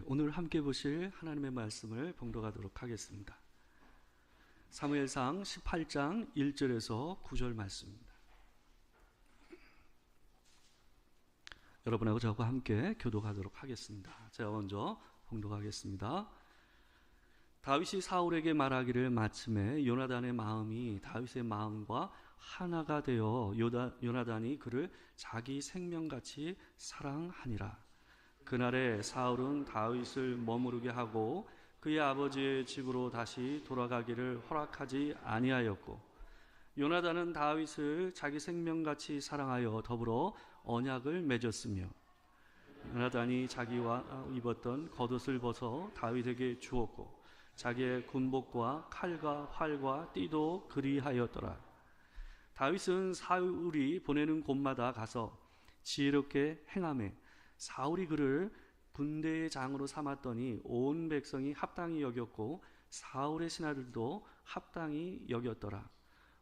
오늘 함께 보실 하나님의 말씀을 봉독하도록 하겠습니다. 사무엘상 18장 1절에서 9절 말씀입니다. 여러분하고 저와 함께 교독하도록 하겠습니다. 제가 먼저 봉독하겠습니다. 다윗이 사울에게 말하기를 마침에 요나단의 마음이 다윗의 마음과 하나가 되어 요나단이 그를 자기 생명같이 사랑하니라. 그날에 사울은 다윗을 머무르게 하고 그의 아버지의 집으로 다시 돌아가기를 허락하지 아니하였고, 요나단은 다윗을 자기 생명같이 사랑하여 더불어 언약을 맺었으며, 요나단이 자기와 입었던 겉옷을 벗어 다윗에게 주었고 자기의 군복과 칼과 활과 띠도 그리하였더라. 다윗은 사울이 보내는 곳마다 가서 지혜롭게 행하매 사울이 그를 군대의 장으로 삼았더니 온 백성이 합당히 여겼고 사울의 신하들도 합당히 여겼더라.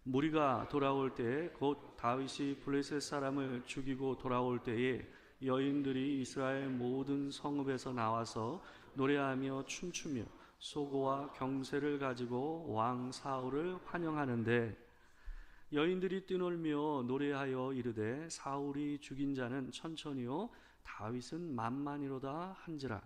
무리가 돌아올 때 곧 다윗이 블레셋 사람을 죽이고 돌아올 때에 여인들이 이스라엘 모든 성읍에서 나와서 노래하며 춤추며 소고와 경새를 가지고 왕 사울을 환영하는데, 여인들이 뛰놀며 노래하여 이르되 사울이 죽인 자는 천천히요 다윗은 만만이로다 한지라.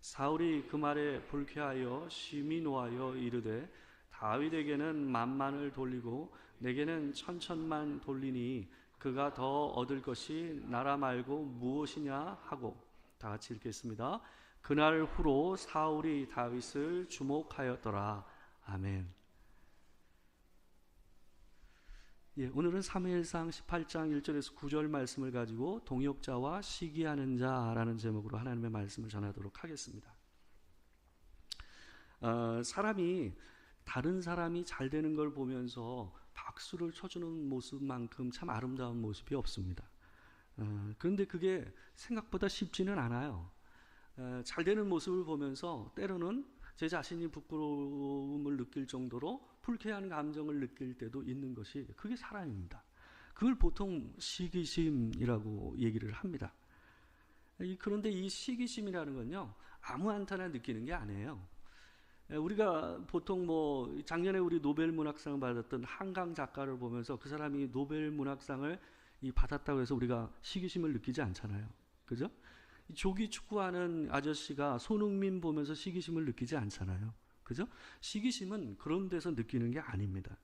사울이 그 말에 불쾌하여 심히 노하여 이르되 다윗에게는 만만을 돌리고 내게는 천천만 돌리니 그가 더 얻을 것이 나라 말고 무엇이냐 하고. 다 같이 읽겠습니다. 그날 후로 사울이 다윗을 주목하였더라. 아멘. 오늘은 사무엘상 18장 1절에서 9절 말씀을 가지고 동역자와 시기하는 자라는 제목으로 하나님의 말씀을 전하도록 하겠습니다. 사람이 다른 사람이 잘 되는 걸 보면서 박수를 쳐주는 모습만큼 참 아름다운 모습이 없습니다. 그런데 그게 생각보다 쉽지는 않아요. 잘 되는 모습을 보면서 때로는 제 자신이 부끄러움을 느낄 정도로 불쾌한 감정을 느낄 때도 있는 것이, 그게 사람입니다. 그걸 보통 시기심이라고 얘기를 합니다. 그런데 이 시기심이라는 건요, 아무 한테나 느끼는 게 아니에요. 우리가 보통 작년에 우리 노벨 문학상을 받았던 한강 작가를 보면서 그 사람이 노벨 문학상을 받았다고 해서 우리가 시기심을 느끼지 않잖아요. 그죠? 조기 축구하는 아저씨가 손흥민 보면서 시기심을 느끼지 않잖아요. 그죠? 시기심은 그런 데서 느끼는 게 아닙니다.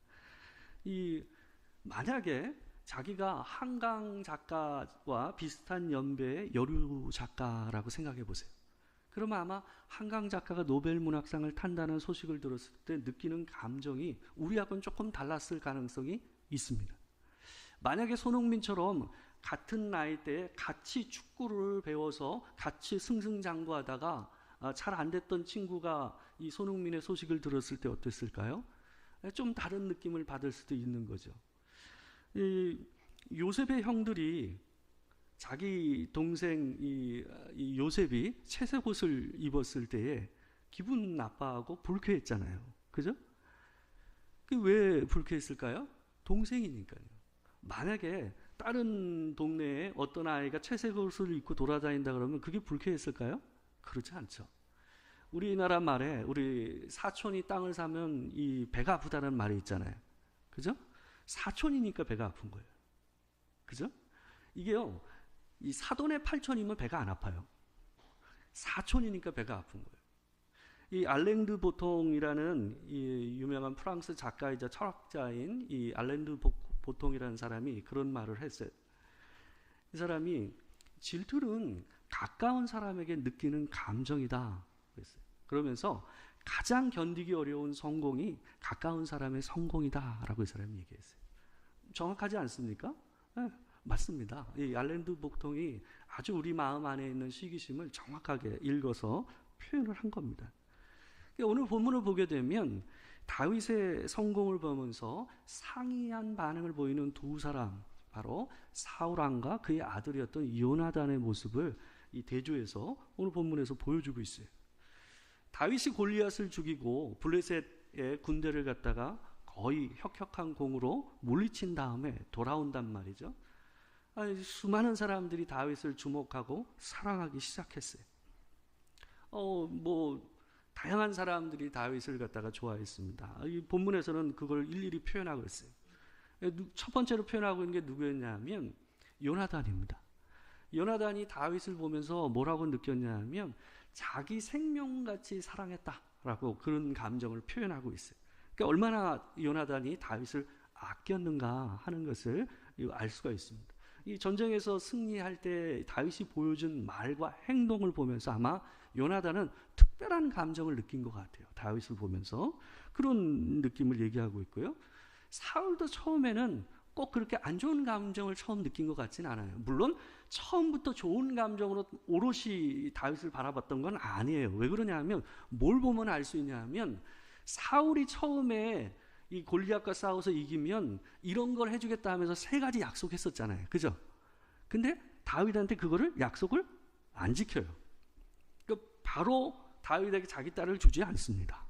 만약에 자기가 한강 작가와 비슷한 연배의 여류 작가라고 생각해 보세요. 그러면 아마 한강 작가가 노벨 문학상을 탄다는 소식을 들었을 때 느끼는 감정이 우리하고는 조금 달랐을 가능성이 있습니다. 만약에 손흥민처럼 같은 나이대에 같이 축구를 배워서 같이 승승장구하다가 잘 안 됐던 친구가 이 손흥민의 소식을 들었을 때 어땠을까요? 좀 다른 느낌을 받을 수도 있는 거죠. 요셉의 형들이 자기 동생 이 요셉이 채색 옷을 입었을 때에 기분 나빠하고 불쾌했잖아요. 그죠? 왜 불쾌했을까요? 동생이니까요. 만약에 다른 동네에 어떤 아이가 채색 옷을 입고 돌아다닌다 그러면 그게 불쾌했을까요? 그렇지 않죠. 우리나라 말에 우리 사촌이 땅을 사면 이 배가 아프다는 말이 있잖아요. 그죠? 사촌이니까 배가 아픈 거예요. 그죠? 이게요, 이 사돈의 팔촌이면 배가 안 아파요. 사촌이니까 배가 아픈 거예요. 이 알랭드 보통이라는 이 유명한 프랑스 작가이자 철학자인 이 알랭드 보통이라는 사람이 그런 말을 했어요. 이 사람이 질투는 가까운 사람에게 느끼는 감정이다 그랬어요. 그러면서 가장 견디기 어려운 성공이 가까운 사람의 성공이다라고 이 사람이 얘기했어요. 정확하지 않습니까? 네, 맞습니다. 이 알랭드 보통이 아주 우리 마음 안에 있는 시기심을 정확하게 읽어서 표현을 한 겁니다. 오늘 본문을 보게 되면 다윗의 성공을 보면서 상이한 반응을 보이는 두 사람, 바로 사울왕과 그의 아들이었던 요나단의 모습을 이 대조해서 오늘 본문에서 보여주고 있어요. 다윗이 골리앗을 죽이고 블레셋의 군대를 갖다가 거의 혁혁한 공으로 물리친 다음에 돌아온단 말이죠. 수많은 사람들이 다윗을 주목하고 사랑하기 시작했어요. 뭐 다양한 사람들이 다윗을 갖다가 좋아했습니다. 이 본문에서는 그걸 일일이 표현하고 있어요. 첫 번째로 표현하고 있는 게 누구였냐면 요나단입니다. 요나단이 다윗을 보면서 뭐라고 느꼈냐면 자기 생명같이 사랑했다라고 그런 감정을 표현하고 있어요. 그러니까 얼마나 요나단이 다윗을 아꼈는가 하는 것을 알 수가 있습니다. 이 전쟁에서 승리할 때 다윗이 보여준 말과 행동을 보면서 아마 요나단은 특별한 감정을 느낀 것 같아요. 다윗을 보면서 그런 느낌을 얘기하고 있고요. 사울도 처음에는 꼭 그렇게 안 좋은 감정을 처음 느낀 것 같진 않아요. 물론 처음부터 좋은 감정으로 오롯이 다윗을 바라봤던 건 아니에요. 왜 그러냐면 뭘 보면 알 수 있냐면 사울이 처음에 이 골리앗과 싸워서 이기면 이런 걸 해주겠다 하면서 3가지 약속했었잖아요. 그죠? 근데 다윗한테 그거를 약속을 안 지켜요. 그러니까 바로 다윗에게 자기 딸을 주지 않습니다.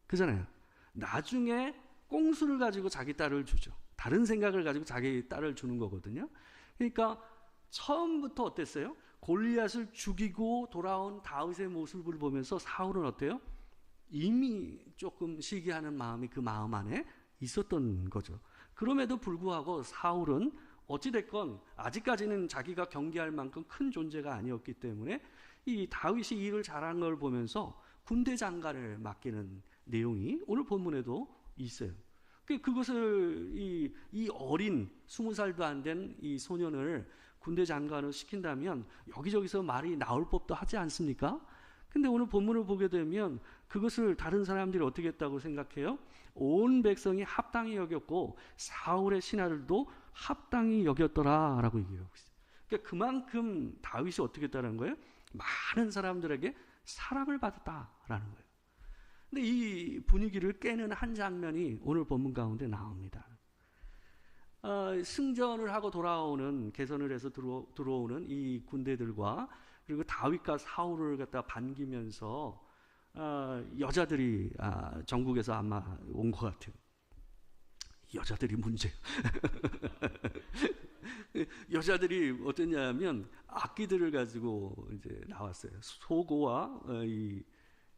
그잖아요. 나중에 꽁수를 가지고 자기 딸을 주죠. 다른 생각을 가지고 자기 딸을 주는 거거든요. 그러니까 처음부터 어땠어요? 골리앗을 죽이고 돌아온 다윗의 모습을 보면서 사울은 어때요? 이미 조금 시기하는 마음이 그 마음 안에 있었던 거죠. 그럼에도 불구하고 사울은 어찌됐건 아직까지는 자기가 경계할 만큼 큰 존재가 아니었기 때문에 이 다윗이 일을 잘한 걸 보면서 군대 장관을 맡기는 내용이 오늘 본문에도 있어요. 그것을 이 어린 20살도 안 된 이 소년을 군대 장관을 시킨다면 여기저기서 말이 나올 법도 하지 않습니까? 근데 오늘 본문을 보게 되면 그것을 다른 사람들이 어떻게 했다고 생각해요? 온 백성이 합당히 여겼고 사울의 신하들도 합당히 여겼더라라고 얘기하고 있어요. 그러니까 그만큼 다윗이 어떻게 했다는 거예요? 많은 사람들에게 사랑을 받았다라는 거예요. 근데 이 분위기를 깨는 한 장면이 오늘 본문 가운데 나옵니다. 승전을 하고 돌아오는 개선을 해서 들어오는 이 군대들과 그리고 다윗과 사울을 갖다 반기면서 여자들이 전국에서 아마 온 것 같아요. 여자들이 문제. 여자들이 어땠냐면 악기들을 가지고 이제 나왔어요. 소고와 이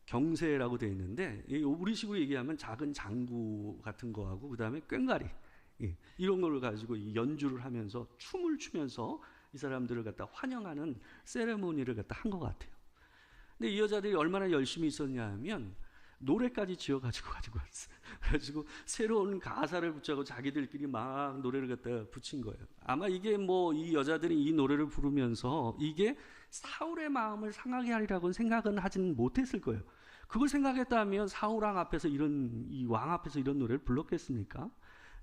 경세라고 되어 있는데 우리식으로 얘기하면 작은 장구 같은 거하고 그 다음에 꽹과리 이런 걸 가지고 연주를 하면서 춤을 추면서 이 사람들을 갖다 환영하는 세레모니를 갖다 한 것 같아요. 근데 이 여자들이 얼마나 열심히 있었냐면 노래까지 지어가지고 왔어요. 그래가지고 새로운 가사를 붙여고 자기들끼리 막 노래를 갖다 붙인 거예요. 아마 이게 뭐 이 여자들이 이 노래를 부르면서 이게 사울의 마음을 상하게 하리라고는 생각은 하진 못했을 거예요. 그걸 생각했다면 사울 왕 앞에서 이 왕 앞에서 이런 노래를 불렀겠습니까?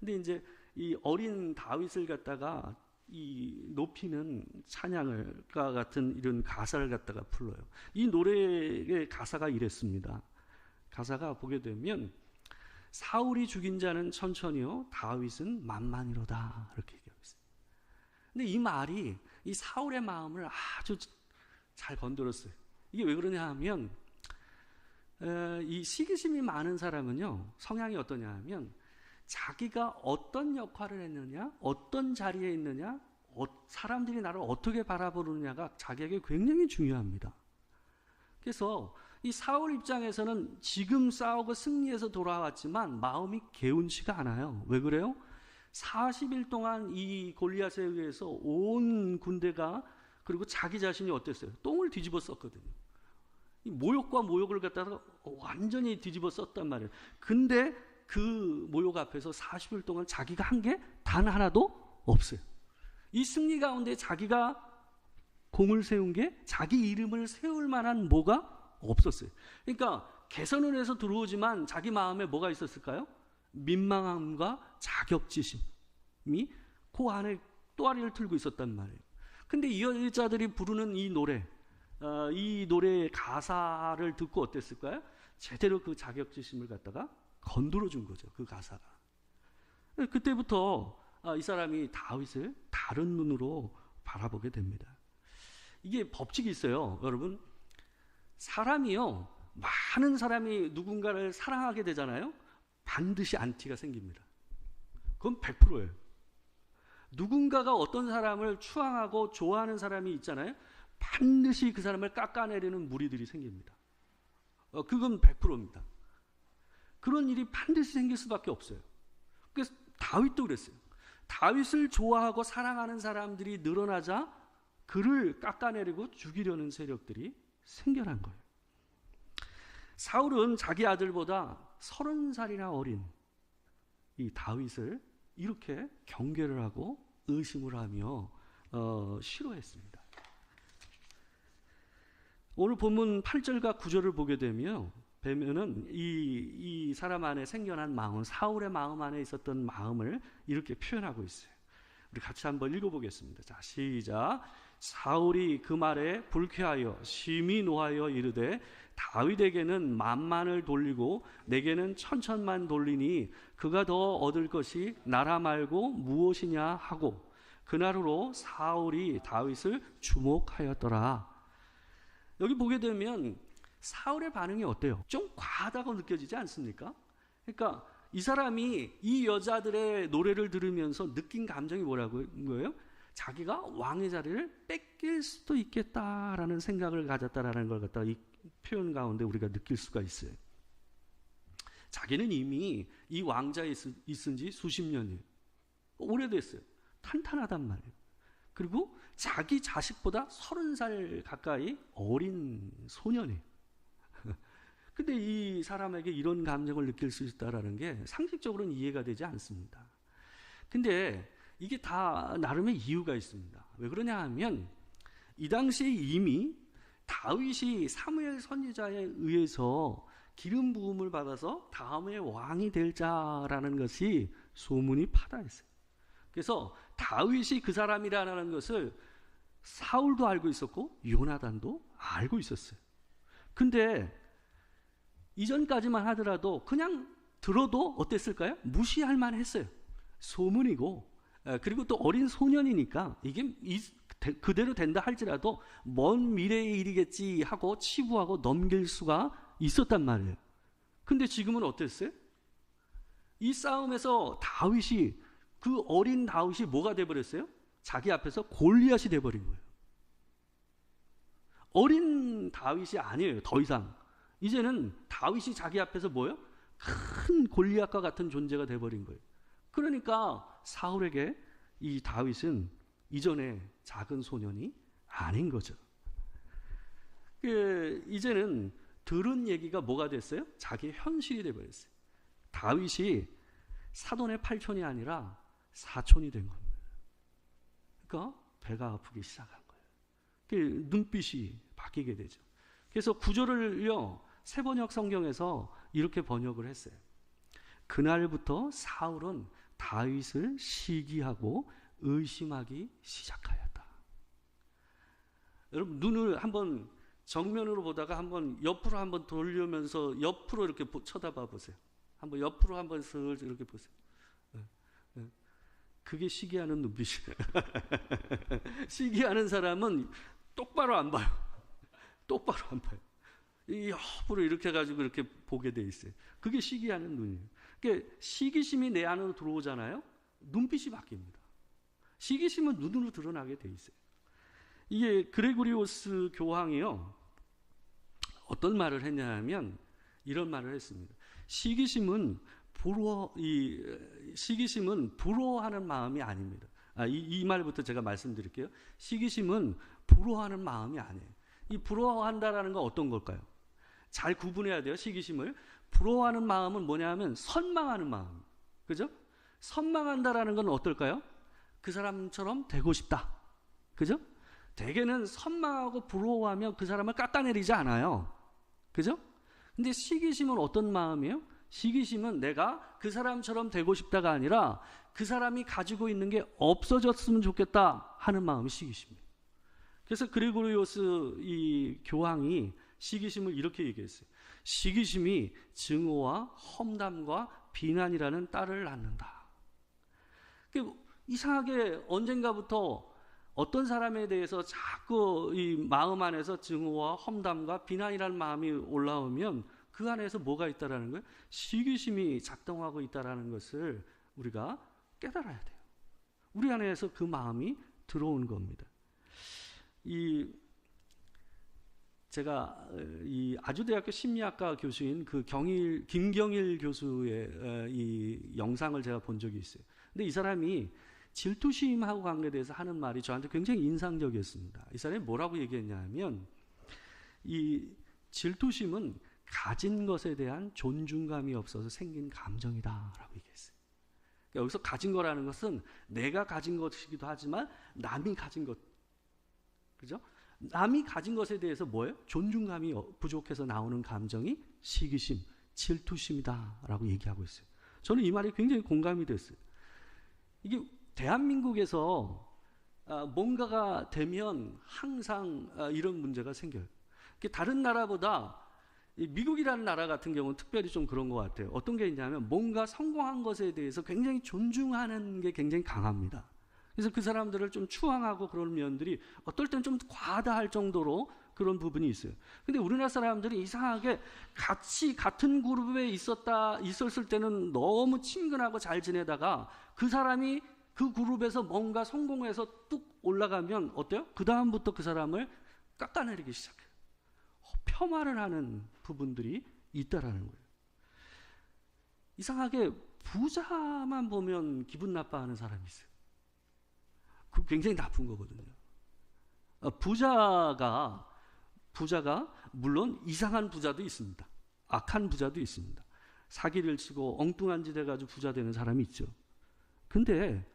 근데 이제 이 어린 다윗을 갖다가 이 높이는 찬양을과 같은 이런 가사를 갖다가 불러요. 이 노래의 가사가 이랬습니다. 가사가 보게 되면 사울이 죽인 자는 천천히요 다윗은 만만이로다 이렇게 얘기하고 있어요. 근데 이 말이 이 사울의 마음을 아주 잘 건드렸어요. 이게 왜 그러냐 하면 이 시기심이 많은 사람은요 성향이 어떠냐 하면 자기가 어떤 역할을 했느냐 어떤 자리에 있느냐 사람들이 나를 어떻게 바라보느냐가 자기에게 굉장히 중요합니다. 그래서 이 사울 입장에서는 지금 싸우고 승리해서 돌아왔지만 마음이 개운치가 않아요. 왜 그래요? 40일 동안 이 골리앗에 의해서 온 군대가 그리고 자기 자신이 어땠어요? 똥을 뒤집어 썼거든요. 이 모욕과 모욕을 갖다가 완전히 뒤집어 썼단 말이에요. 근데 그 모욕 앞에서 40일 동안 자기가 한 게 단 하나도 없어요. 이 승리 가운데 자기가 공을 세운 게 자기 이름을 세울 만한 뭐가 없었어요. 그러니까 개선을 해서 들어오지만 자기 마음에 뭐가 있었을까요? 민망함과 자격지심이 그 안에 또아리를 틀고 있었단 말이에요. 근데 이 여자들이 부르는 이 노래의 가사를 듣고 어땠을까요? 제대로 그 자격지심을 갖다가 건드려 준 거죠. 그 가사가. 그때부터 이 사람이 다윗을 다른 눈으로 바라보게 됩니다. 이게 법칙이 있어요. 여러분 사람이요 많은 사람이 누군가를 사랑하게 되잖아요. 반드시 안티가 생깁니다. 그건 100%예요. 누군가가 어떤 사람을 추앙하고 좋아하는 사람이 있잖아요. 반드시 그 사람을 깎아내리는 무리들이 생깁니다. 그건 100%입니다. 그런 일이 반드시 생길 수밖에 없어요. 그래서 다윗도 그랬어요. 다윗을 좋아하고 사랑하는 사람들이 늘어나자 그를 깎아내리고 죽이려는 세력들이 생겨난 거예요. 사울은 자기 아들보다 30살이나 어린 이 다윗을 이렇게 경계를 하고 의심을 하며 싫어했습니다. 오늘 본문 8절과 9절을 보게 되면은 이 사람 안에 생겨난 마음, 사울의 마음 안에 있었던 마음을 이렇게 표현하고 있어요. 우리 같이 한번 읽어보겠습니다. 자, 시작. 사울이 그 말에 불쾌하여 심히 노하여 이르되 다윗에게는 만만을 돌리고 내게는 천천만 돌리니 그가 더 얻을 것이 나라 말고 무엇이냐 하고 그날로 사울이 다윗을 주목하였더라. 여기 보게 되면 사울의 반응이 어때요? 좀 과하다고 느껴지지 않습니까? 그러니까 이 사람이 이 여자들의 노래를 들으면서 느낀 감정이 뭐라고 거예요? 자기가 왕의 자리를 뺏길 수도 있겠다라는 생각을 가졌다라는 걸 갖다가 이 표현 가운데 우리가 느낄 수가 있어요. 자기는 이미 이 왕자에 있은 지 수십 년이에요. 오래됐어요. 탄탄하단 말이에요. 그리고 자기 자식보다 30살 가까이 어린 소년이에요. 근데 이 사람에게 이런 감정을 느낄 수 있다는 게 상식적으로는 이해가 되지 않습니다. 근데 이게 다 나름의 이유가 있습니다. 왜 그러냐 하면 이 당시에 이미 다윗이 사무엘 선지자에 의해서 기름 부음을 받아서 다음에 왕이 될 자라는 것이 소문이 파다했어요. 그래서 다윗이 그 사람이라는 것을 사울도 알고 있었고 요나단도 알고 있었어요. 근데 이전까지만 하더라도 그냥 들어도 어땠을까요? 무시할 만했어요. 소문이고 그리고 또 어린 소년이니까 이게 그대로 된다 할지라도 먼 미래의 일이겠지 하고 치부하고 넘길 수가 있었단 말이에요. 근데 지금은 어땠어요? 이 싸움에서 다윗이 그 어린 다윗이 뭐가 돼버렸어요? 자기 앞에서 골리앗이 돼버린 거예요. 어린 다윗이 아니에요. 더 이상 이제는 다윗이 자기 앞에서 뭐예요? 큰 골리앗과 같은 존재가 돼버린 거예요. 그러니까 사울에게 이 다윗은 이전에 작은 소년이 아닌 거죠. 이제는 들은 얘기가 뭐가 됐어요? 자기 현실이 돼버렸어요. 다윗이 사돈의 8촌이 아니라 4촌이 된 겁니다. 그러니까 배가 아프기 시작한 거예요. 눈빛이 바뀌게 되죠. 그래서 구절을요 세번역 성경에서 이렇게 번역을 했어요. 그날부터 사울은 다윗을 시기하고 의심하기 시작하였다. 여러분 눈을 한번 정면으로 보다가 한번 옆으로 한번 돌리면서 옆으로 이렇게 쳐다봐 보세요. 한번 옆으로 한번 슬 이렇게 보세요. 그게 시기하는 눈빛이에요. 시기하는 사람은 똑바로 안 봐요. 똑바로 안 봐요. 이 옆으로 이렇게 해가지고 이렇게 보게 돼 있어요. 그게 시기하는 눈이에요. 그러니까 시기심이 내 안으로 들어오잖아요. 눈빛이 바뀝니다. 시기심은 눈으로 드러나게 돼 있어요. 이게 그레고리오스 교황이요 어떤 말을 했냐면 이런 말을 했습니다. 시기심은 부러워하는 마음이 아닙니다. 이 말부터 제가 말씀드릴게요. 시기심은 부러워하는 마음이 아니에요. 이 부러워한다라는 건 어떤 걸까요? 잘 구분해야 돼요. 시기심을. 부러워하는 마음은 뭐냐면 선망하는 마음. 그죠? 선망한다라는 건 어떨까요? 그 사람처럼 되고 싶다. 그죠? 대개는 선망하고 부러워하면 그 사람을 깎아내리지 않아요. 그죠? 근데 시기심은 어떤 마음이에요? 시기심은 내가 그 사람처럼 되고 싶다가 아니라 그 사람이 가지고 있는 게 없어졌으면 좋겠다 하는 마음이 시기심이에요. 그래서 그레고리오스 이 교황이 시기심을 이렇게 얘기했어요. 시기심이 증오와 험담과 비난이라는 딸을 낳는다. 이상하게 언젠가부터 어떤 사람에 대해서 자꾸 이 마음 안에서 증오와 험담과 비난이라는 마음이 올라오면 그 안에서 뭐가 있다라는 거예요? 시기심이 작동하고 있다라는 것을 우리가 깨달아야 돼요. 우리 안에서 그 마음이 들어온 겁니다. 이 제가 이 아주대학교 심리학과 교수인 그 김경일 교수의 이 영상을 제가 본 적이 있어요. 근데 이 사람이 질투심하고 관계돼서 하는 말이 저한테 굉장히 인상적이었습니다. 이 사람이 뭐라고 얘기했냐면, 이 질투심은 가진 것에 대한 존중감이 없어서 생긴 감정이다라고 얘기했어요. 그러니까 여기서 가진 거라는 것은 내가 가진 것이기도 하지만 남이 가진 것, 그죠? 남이 가진 것에 대해서 뭐예요? 존중감이 부족해서 나오는 감정이 시기심, 질투심이다라고 얘기하고 있어요. 저는 이 말이 굉장히 공감이 됐어요. 이게 대한민국에서 뭔가가 되면 항상 이런 문제가 생겨요. 다른 나라보다 미국이라는 나라 같은 경우는 특별히 좀 그런 것 같아요. 어떤 게 있냐면 뭔가 성공한 것에 대해서 굉장히 존중하는 게 굉장히 강합니다. 그래서 그 사람들을 좀 추앙하고 그런 면들이 어떨 때는 좀 과하다 할 정도로 그런 부분이 있어요. 근데 우리나라 사람들이 이상하게 같이 같은 그룹에 있었을 때는 너무 친근하고 잘 지내다가 그 사람이 그 그룹에서 뭔가 성공해서 뚝 올라가면 어때요? 그 다음부터 그 사람을 깎아내리기 시작해요. 폄하를 하는 부분들이 있다라는 거예요. 이상하게 부자만 보면 기분 나빠하는 사람이 있어요. 그 굉장히 나쁜 거거든요. 부자가 물론 이상한 부자도 있습니다. 악한 부자도 있습니다. 사기를 치고 엉뚱한 짓 해가지고 부자 되는 사람이 있죠. 근데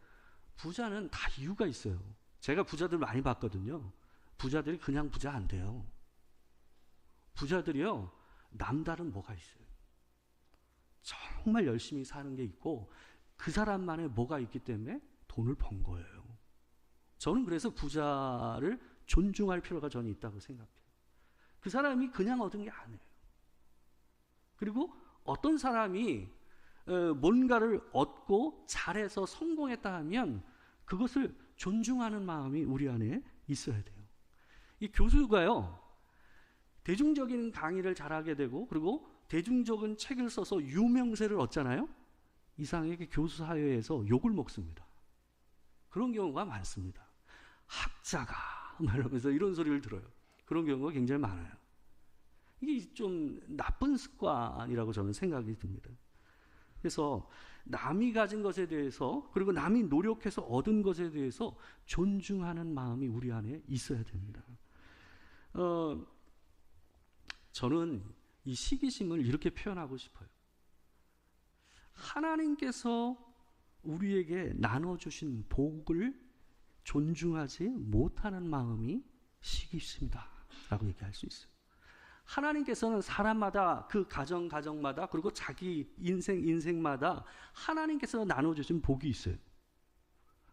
부자는 다 이유가 있어요. 제가 부자들 많이 봤거든요. 부자들이 그냥 부자 안 돼요. 부자들이요, 남다른 뭐가 있어요. 정말 열심히 사는 게 있고 그 사람만의 뭐가 있기 때문에 돈을 번 거예요. 저는 그래서 부자를 존중할 필요가 저는 있다고 생각해요. 그 사람이 그냥 얻은 게 아니에요. 그리고 어떤 사람이 뭔가를 얻고 잘해서 성공했다 하면 그것을 존중하는 마음이 우리 안에 있어야 돼요. 이 교수가요, 대중적인 강의를 잘하게 되고 그리고 대중적인 책을 써서 유명세를 얻잖아요. 이상하게 교수 사회에서 욕을 먹습니다. 그런 경우가 많습니다. 학자가 말하면서 이런 소리를 들어요. 그런 경우가 굉장히 많아요. 이게 좀 나쁜 습관이라고 저는 생각이 듭니다. 그래서 남이 가진 것에 대해서 그리고 남이 노력해서 얻은 것에 대해서 존중하는 마음이 우리 안에 있어야 됩니다. 저는 이 시기심을 이렇게 표현하고 싶어요. 하나님께서 우리에게 나눠주신 복을 존중하지 못하는 마음이 시기심이다 라고 얘기할 수 있어요. 하나님께서는 사람마다 그 가정마다 그리고 자기 인생마다 하나님께서 나눠주신 복이 있어요.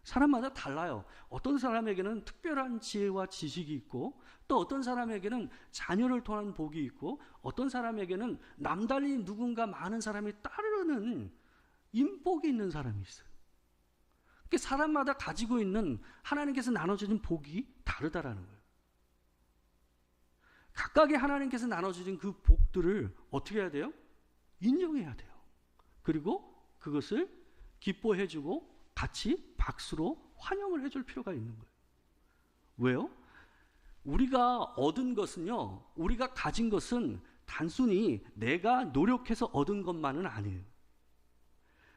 사람마다 달라요. 어떤 사람에게는 특별한 지혜와 지식이 있고 또 어떤 사람에게는 자녀를 통한 복이 있고 어떤 사람에게는 남달리 누군가 많은 사람이 따르는 인복이 있는 사람이 있어요. 그러니까 사람마다 가지고 있는 하나님께서 나눠주신 복이 다르다라는 거예요. 각각의 하나님께서 나눠주신 그 복들을 어떻게 해야 돼요? 인정해야 돼요. 그리고 그것을 기뻐해주고 같이 박수로 환영을 해줄 필요가 있는 거예요. 왜요? 우리가 얻은 것은요, 우리가 가진 것은 단순히 내가 노력해서 얻은 것만은 아니에요.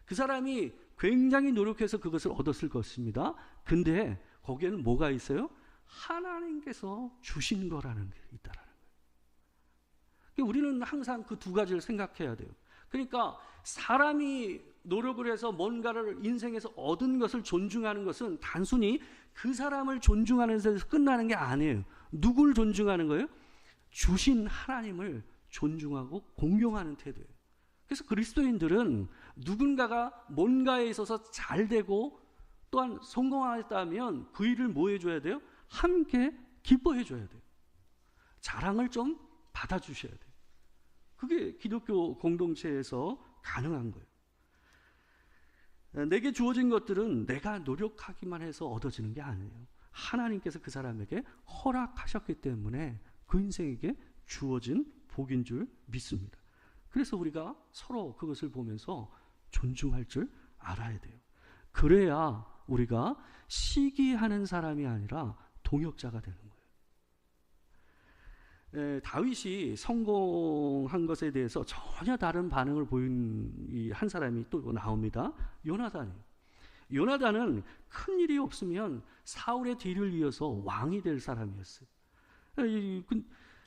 그 사람이 굉장히 노력해서 그것을 얻었을 것입니다. 근데 거기에는 뭐가 있어요? 하나님께서 주신 거라는 게 있다라는 거예요. 그러니까 우리는 항상 그 두 가지를 생각해야 돼요. 그러니까 사람이 노력을 해서 뭔가를 인생에서 얻은 것을 존중하는 것은 단순히 그 사람을 존중하는 데서 끝나는 게 아니에요. 누굴 존중하는 거예요? 주신 하나님을 존중하고 공경하는 태도예요. 그래서 그리스도인들은 누군가가 뭔가에 있어서 잘 되고 또한 성공하였다면 그 일을 뭐 해줘야 돼요? 함께 기뻐해 줘야 돼요. 자랑을 좀 받아주셔야 돼요. 그게 기독교 공동체에서 가능한 거예요. 내게 주어진 것들은 내가 노력하기만 해서 얻어지는 게 아니에요. 하나님께서 그 사람에게 허락하셨기 때문에 그 인생에게 주어진 복인 줄 믿습니다. 그래서 우리가 서로 그것을 보면서 존중할 줄 알아야 돼요. 그래야 우리가 시기하는 사람이 아니라 동역자가 되는 거예요. 다윗이 성공한 것에 대해서 전혀 다른 반응을 보인 이 한 사람이 또 나옵니다. 요나단이에요. 요나단은 큰 일이 없으면 사울의 뒤를 이어서 왕이 될 사람이었어요.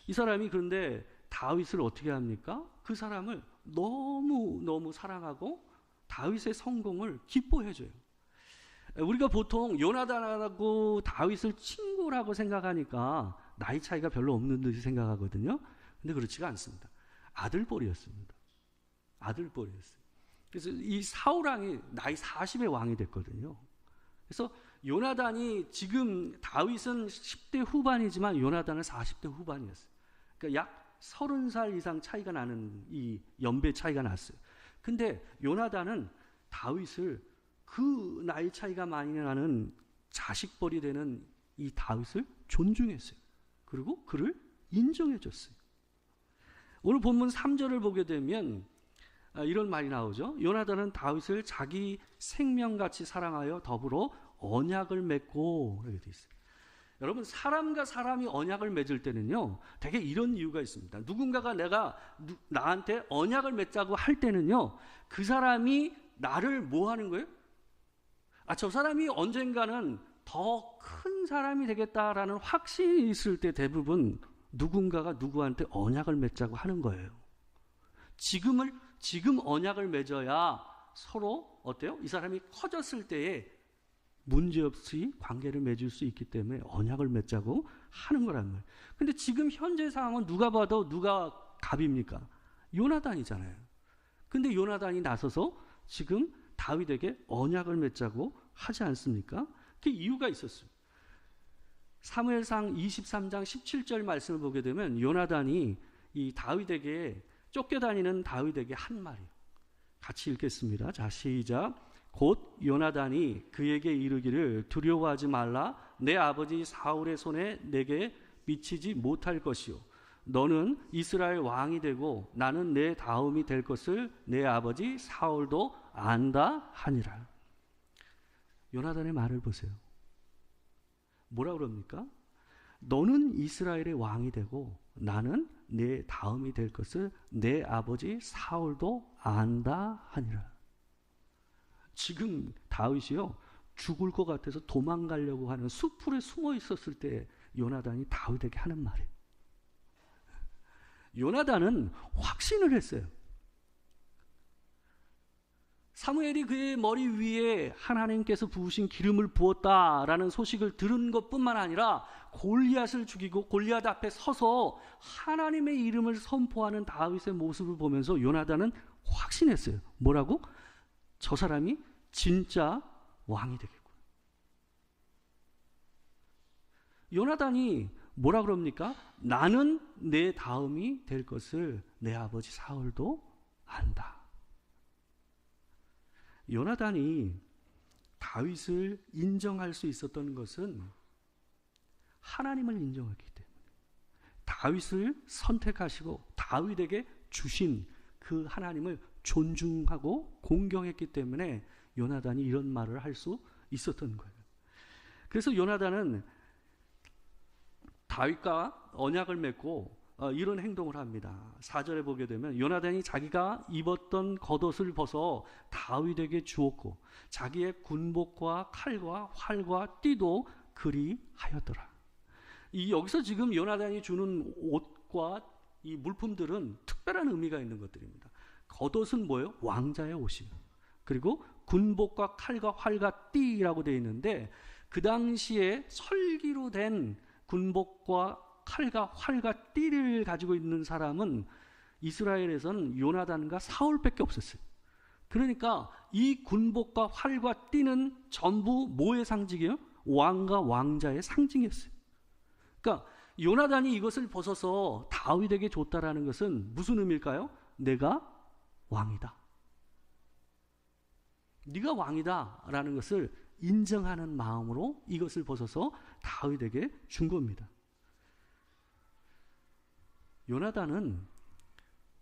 이 사람이 그런데 다윗을 어떻게 합니까? 그 사람을 너무 사랑하고 다윗의 성공을 기뻐해줘요. 우리가 보통 요나단하고 다윗을 친구라고 생각하니까 나이 차이가 별로 없는 듯이 생각하거든요. 근데 그렇지가 않습니다. 아들뻘이었습니다. 아들뻘이었어요. 그래서 이 사울왕이 나이 40에 왕이 됐거든요. 그래서 요나단이 지금 다윗은 10대 후반이지만 요나단은 40대 후반이었어요. 그러니까 약 30살 이상 차이가 나는 이 연배 차이가 났어요. 근데 요나단은 다윗을 그 나이 차이가 많이 나는 자식뻘이 되는 이 다윗을 존중했어요. 그리고 그를 인정해 줬어요. 오늘 본문 3절을 보게 되면 이런 말이 나오죠. 요나단은 다윗을 자기 생명같이 사랑하여 더불어 언약을 맺고 이렇게 돼 있어요. 여러분, 사람과 사람이 언약을 맺을 때는요, 되게 이런 이유가 있습니다. 누군가가 나한테 언약을 맺자고 할 때는요, 그 사람이 나를 뭐 하는 거예요? 저 사람이 언젠가는 더 큰 사람이 되겠다라는 확신이 있을 때 대부분 누군가가 누구한테 언약을 맺자고 하는 거예요. 지금 언약을 맺어야 서로 어때요? 이 사람이 커졌을 때에 문제없이 관계를 맺을 수 있기 때문에 언약을 맺자고 하는 거란 말이에요. 근데 지금 현재 상황은 누가 봐도 누가 갑입니까? 요나단이잖아요. 근데 요나단이 나서서 지금 다윗에게 언약을 맺자고 하지 않습니까? 그 이유가 있었어요. 사무엘상 23장 17절 말씀을 보게 되면 요나단이 이 다윗에게 쫓겨다니는 다윗에게 한 말이에요. 같이 읽겠습니다. 자, 시작. 곧 요나단이 그에게 이르기를 두려워하지 말라. 내 아버지 사울의 손에 내게 미치지 못할 것이요. 너는 이스라엘 왕이 되고 나는 내 다음이 될 것을 내 아버지 사울도 안다 하니라. 요나단의 말을 보세요. 뭐라 그럽니까? 너는 이스라엘의 왕이 되고 나는 내 다음이 될 것을 내 아버지 사울도 안다 하니라. 지금 다윗이요, 죽을 것 같아서 도망가려고 하는 수풀에 숨어 있었을 때 요나단이 다윗에게 하는 말이에요. 요나단은 확신을 했어요. 사무엘이 그의 머리 위에 하나님께서 부으신 기름을 부었다라는 소식을 들은 것뿐만 아니라 골리앗을 죽이고 골리앗 앞에 서서 하나님의 이름을 선포하는 다윗의 모습을 보면서 요나단은 확신했어요. 뭐라고? 저 사람이 진짜 왕이 되겠구나. 요나단이 뭐라 그럽니까? 나는 내 다음이 될 것을 내 아버지 사울도 안다. 요나단이 다윗을 인정할 수 있었던 것은 하나님을 인정했기 때문에, 다윗을 선택하시고 다윗에게 주신 그 하나님을 존중하고 공경했기 때문에 요나단이 이런 말을 할 수 있었던 거예요. 그래서 요나단은 다윗과 언약을 맺고 이런 행동을 합니다. 4절에 보게 되면 요나단이 자기가 입었던 겉옷을 벗어 다윗에게 주었고 자기의 군복과 칼과 활과 띠도 그리하였더라. 여기서 지금 요나단이 주는 옷과 이 물품들은 특별한 의미가 있는 것들입니다. 겉옷은 뭐예요? 왕자의 옷이에요. 그리고 군복과 칼과 활과 띠라고 되어 있는데 그 당시에 설기로 된 군복과 칼과 활과 띠를 가지고 있는 사람은 이스라엘에서는 요나단과 사울밖에 없었어요. 그러니까 이 군복과 활과 띠는 전부 뭐의 상징이에요? 왕과 왕자의 상징이었어요. 그러니까 요나단이 이것을 벗어서 다윗에게 줬다라는 것은 무슨 의미일까요? 내가 왕이다. 네가 왕이다 라는 것을 인정하는 마음으로 이것을 벗어서 다윗에게 준 겁니다. 요나단은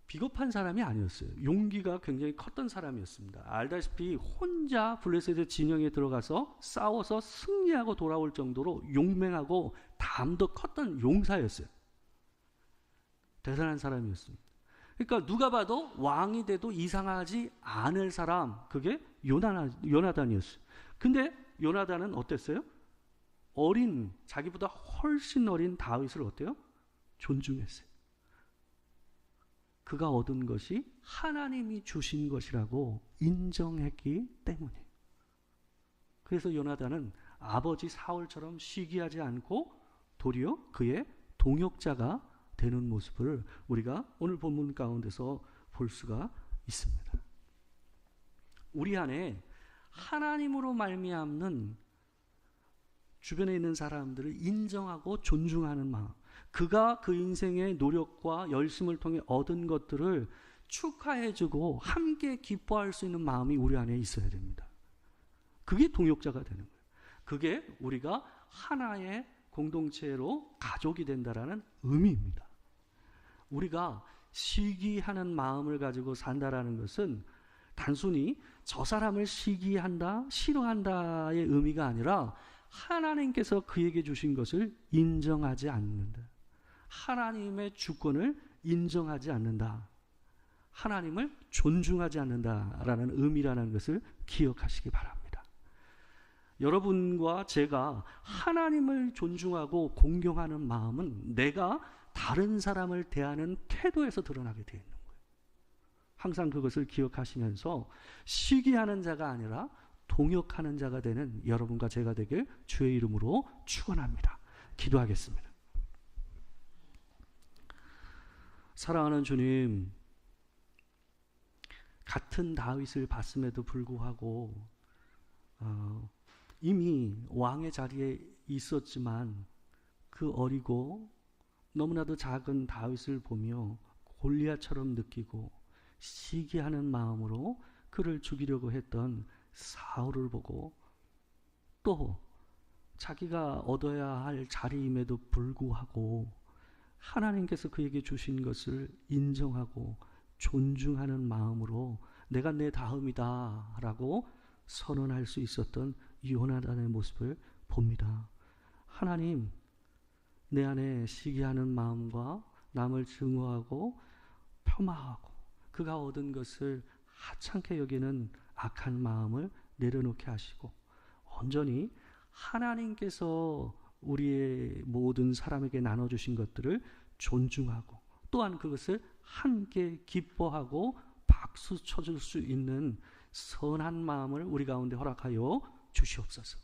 비겁한 사람이 아니었어요. 용기가 굉장히 컸던 사람이었습니다. 알다시피 혼자 블레셋의 진영에 들어가서 싸워서 승리하고 돌아올 정도로 용맹하고 담도 컸던 용사였어요. 대단한 사람이었습니다. 그러니까 누가 봐도 왕이 돼도 이상하지 않을 사람, 그게 요나단이었어요. 근데 요나단은 어땠어요? 자기보다 훨씬 어린 다윗을 어때요? 존중했어요. 그가 얻은 것이 하나님이 주신 것이라고 인정했기 때문이에요. 그래서 요나단은 아버지 사울처럼 시기하지 않고 도리어 그의 동역자가 되는 모습을 우리가 오늘 본문 가운데서 볼 수가 있습니다. 우리 안에 하나님으로 말미암는 주변에 있는 사람들을 인정하고 존중하는 마음, 그가 그 인생의 노력과 열심을 통해 얻은 것들을 축하해주고 함께 기뻐할 수 있는 마음이 우리 안에 있어야 됩니다. 그게 동역자가 되는 거예요. 그게 우리가 하나의 공동체로 가족이 된다라는 의미입니다. 우리가 시기하는 마음을 가지고 산다라는 것은 단순히 저 사람을 시기한다, 싫어한다의 의미가 아니라 하나님께서 그에게 주신 것을 인정하지 않는다. 하나님의 주권을 인정하지 않는다. 하나님을 존중하지 않는다라는 의미라는 것을 기억하시기 바랍니다. 여러분과 제가 하나님을 존중하고 공경하는 마음은 내가 다른 사람을 대하는 태도에서 드러나게 되어 있는 거예요. 항상 그것을 기억하시면서 시기하는 자가 아니라 동역하는 자가 되는 여러분과 제가 되길 주의 이름으로 축원합니다. 기도하겠습니다. 사랑하는 주님, 같은 다윗을 봤음에도 불구하고 이미 왕의 자리에 있었지만 그 어리고 너무나도 작은 다윗을 보며 골리앗처럼 느끼고 시기하는 마음으로 그를 죽이려고 했던 사울을 보고 또 자기가 얻어야 할 자리임에도 불구하고 하나님께서 그에게 주신 것을 인정하고 존중하는 마음으로 내가 내 다음이다 라고 선언할 수 있었던 요나단의 모습을 봅니다. 하나님, 내 안에 시기하는 마음과 남을 증오하고 폄하하고 그가 얻은 것을 하찮게 여기는 악한 마음을 내려놓게 하시고 온전히 하나님께서 우리의 모든 사람에게 나눠주신 것들을 존중하고 또한 그것을 함께 기뻐하고 박수 쳐줄 수 있는 선한 마음을 우리 가운데 허락하여 주시옵소서.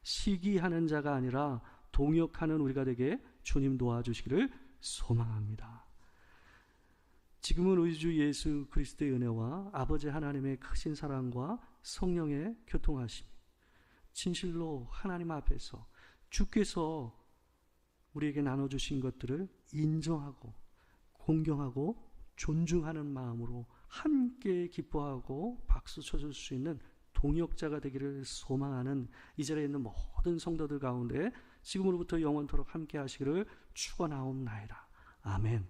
시기하는 자가 아니라 동역하는 우리가 되게 주님 도와주시기를 소망합니다. 지금은 우리 주 예수 그리스도의 은혜와 아버지 하나님의 크신 사랑과 성령의 교통하심이 진실로 하나님 앞에서 주께서 우리에게 나눠주신 것들을 인정하고 공경하고 존중하는 마음으로 함께 기뻐하고 박수 쳐줄 수 있는 동역자가 되기를 소망하는 이 자리에 있는 모든 성도들 가운데 지금으로부터 영원토록 함께 하시기를 축원하옵나이다. 아멘.